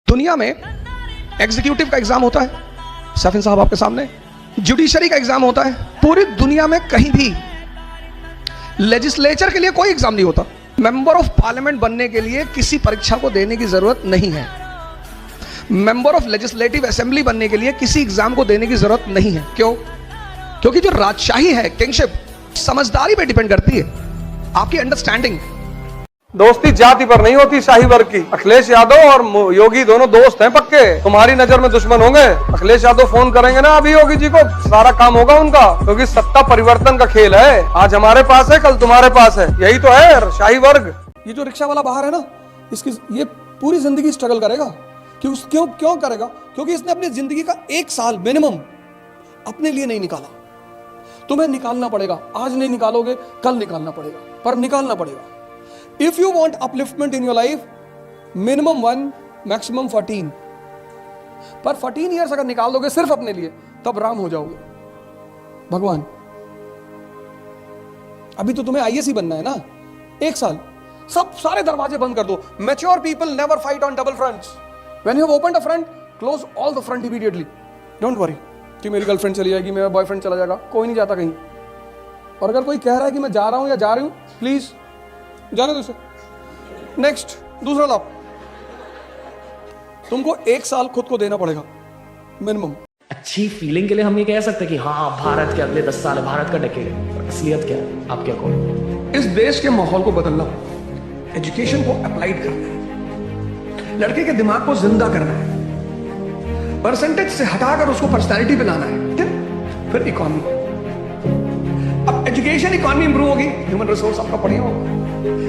दुनिया में एग्जीक्यूटिव का एग्जाम होता है, सफिन साहब आपके सामने, जुडिशरी का एग्जाम होता है। पूरी दुनिया में कहीं भी लेजिस्लेचर के लिए कोई एग्जाम नहीं होता। मेंबर ऑफ पार्लियामेंट बनने के लिए किसी परीक्षा को देने की जरूरत नहीं है। मेंबर ऑफ लेजिस्लेटिव असेंबली बनने के लिए किसी एग्जाम को देने की जरूरत नहीं है। क्यों? क्योंकि जो राजशाही है, किंगशिप, समझदारी पे डिपेंड करती है, आपकी अंडरस्टैंडिंग। दोस्ती जाति पर नहीं होती, शाही वर्ग की। अखिलेश यादव और योगी दोनों दोस्त हैं पक्के, तुम्हारी नजर में दुश्मन होंगे। अखिलेश यादव फोन करेंगे ना अभी योगी जी को, सारा काम होगा उनका, क्योंकि सत्ता परिवर्तन का खेल है। आज हमारे पास है, कल तुम्हारे पास है, यही तो है शाही वर्ग। ये जो रिक्शा वाला बाहर है ना, इसकी ये पूरी जिंदगी स्ट्रगल करेगा। क्यों करेगा? क्योंकि इसने अपनी जिंदगी का 1 साल मिनिमम अपने लिए नहीं निकाला। तुम्हें निकालना पड़ेगा। आज नहीं निकालोगे, कल निकालना पड़ेगा, पर निकालना पड़ेगा। If you want upliftment in your life, minimum 1, maximum 14. पर 14 years अगर निकाल दोगे सिर्फ अपने लिए, तब राम हो जाओगे, भगवान। अभी तो तुम्हें IAS ही बनना है ना, 1 साल सब सारे दरवाजे बंद कर दो। Mature people never fight on double fronts. When you have opened a front, close all the front immediately. Don't worry कि मेरी गर्लफ्रेंड चली जाएगी, मेरा बॉयफ्रेंड चला जाएगा, कोई नहीं जाता कहीं। और अगर कोई कह रहा है कि मैं जा रहा हूं या जा रही हूं, प्लीज जाने दो उसे। नेक्स्ट, दूसरा लॉ, तुमको 1 साल खुद को देना पड़ेगा मिनिमम। अच्छी फीलिंग के लिए हम ये कह सकते हैं कि हाँ भारत के अगले 10 साल भारत का डेकेड है। असलियत क्या है? आप क्या कहो? इस देश के माहौल को बदलना, एजुकेशन को अप्लाइड करना है, लड़के के दिमाग को जिंदा करना है, परसेंटेज से हटाकर उसको पर्सनैलिटी पे लाना है, फिर इकोनॉमी। अब एजुकेशन इकोनॉमी इंप्रूव होगी, ह्यूमन रिसोर्स आपका बढ़िया होगा,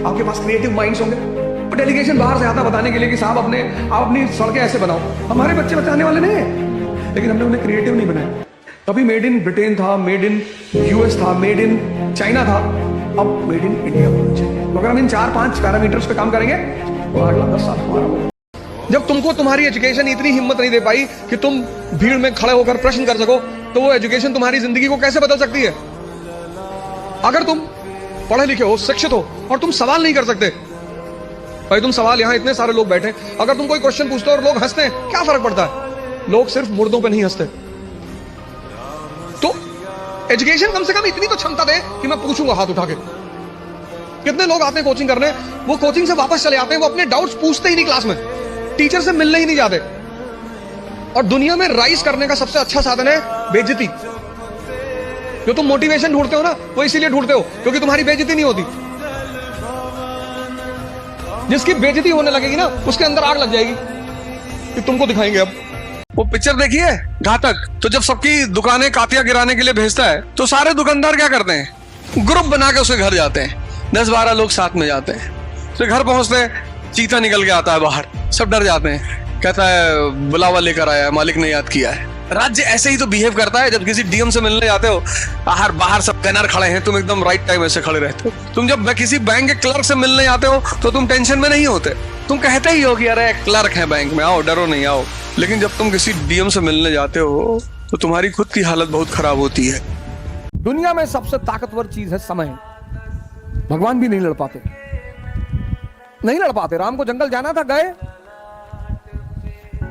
आपके पास क्रिएटिव माइंड्स होंगे। और डेलीगेशन बाहर से आता बताने के लिए कि साहब आप अपनी सड़कें ऐसे बनाओ। हमारे बच्चे बचाने वाले नहीं है, लेकिन हमने उन्हें क्रिएटिव नहीं बनाया। कभी मेड इन ब्रिटेन था, मेड इन यूएस था, मेड इन चाइना था, अब मेड इन इंडिया होना चाहिए। तो अगर हम इन 4-5 पैरामीटर्स पे काम करेंगे तो अगला 10 साल हमारा होगा। जब तुमको तुम्हारी एजुकेशन इतनी हिम्मत नहीं दे पाई कि तुम भीड़ में खड़े होकर प्रश्न कर सको, तो वो एजुकेशन तुम्हारी जिंदगी को कैसे बदल सकती है? अगर तुम पढ़े लिखे हो, शिक्षित हो, और तुम सवाल नहीं कर सकते, भाई तुम सवाल, यहां इतने सारे लोग बैठे, अगर तुम कोई क्वेश्चन पूछते हो और लोग हंसते हैं, क्या फर्क पड़ता है? लोग सिर्फ मुर्दों पे नहीं हंसते। तो एजुकेशन कम से कम इतनी तो क्षमता दे कि मैं पूछूंगा हाथ उठा के। कितने लोग आते हैं कोचिंग करने, वो कोचिंग से वापस चले आते हैं, वो अपने डाउट्स पूछते ही नहीं, क्लास में टीचर से मिलने ही नहीं जाते। और दुनिया में राइज करने का सबसे अच्छा साधन है बेइज्जती। जो तुम मोटिवेशन ढूंढते हो ना, वो इसीलिए ढूंढते हो क्योंकि तुम्हारी बेइज्जती नहीं होती। जिसकी बेइज्जती होने लगेगी ना, उसके अंदर आग लग जाएगी कि तुमको दिखाएंगे। अब वो पिक्चर देखी है घातक, तो जब सबकी दुकानें कातिया गिराने के लिए भेजता है, तो सारे दुकानदार क्या करते हैं? ग्रुप बना के उसके घर जाते हैं, 10-12 लोग साथ में जाते हैं। फिर घर पहुंचते हैं, चीता निकल के आता है बाहर, सब डर जाते हैं। कहता है बुलावा लेकर आया है, मालिक ने याद किया है। राज्य ऐसे ही तो बिहेव करता है। जब किसी डीएम से मिलने जाते हो, बाहर सब गनर खड़े हैं, तुम एकदम राइट टाइम ऐसे खड़े रहते हो। तुम जब किसी बैंक के क्लर्क से मिलने जाते हो, तो तुम टेंशन में नहीं होते, तुम कहते ही हो कि अरे क्लर्क है बैंक में, आओ, डरो नहीं, आओ। लेकिन जब तुम किसी डीएम से मिलने जाते हो, तो तुम्हारी खुद की हालत बहुत खराब होती है। दुनिया में सबसे ताकतवर चीज है समय। भगवान भी नहीं लड़ पाते, नहीं लड़ पाते। राम को जंगल जाना था, गए।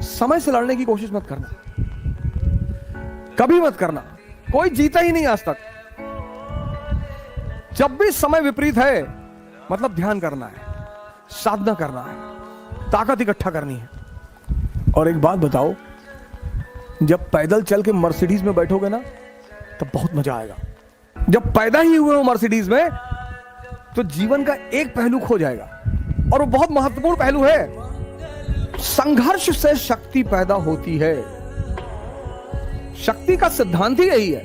समय से लड़ने की कोशिश मत करना, कभी मत करना। कोई जीता ही नहीं आज तक। जब भी समय विपरीत है, मतलब ध्यान करना है, साधना करना है, ताकत इकट्ठा करनी है। और एक बात बताओ, जब पैदल चल के मर्सिडीज में बैठोगे ना, तब बहुत मजा आएगा। जब पैदा ही हुए हो मर्सिडीज में, तो जीवन का एक पहलू खो जाएगा, और वो बहुत महत्वपूर्ण पहलू है। संघर्ष से शक्ति पैदा होती है। शक्ति का सिद्धांत ही यही है।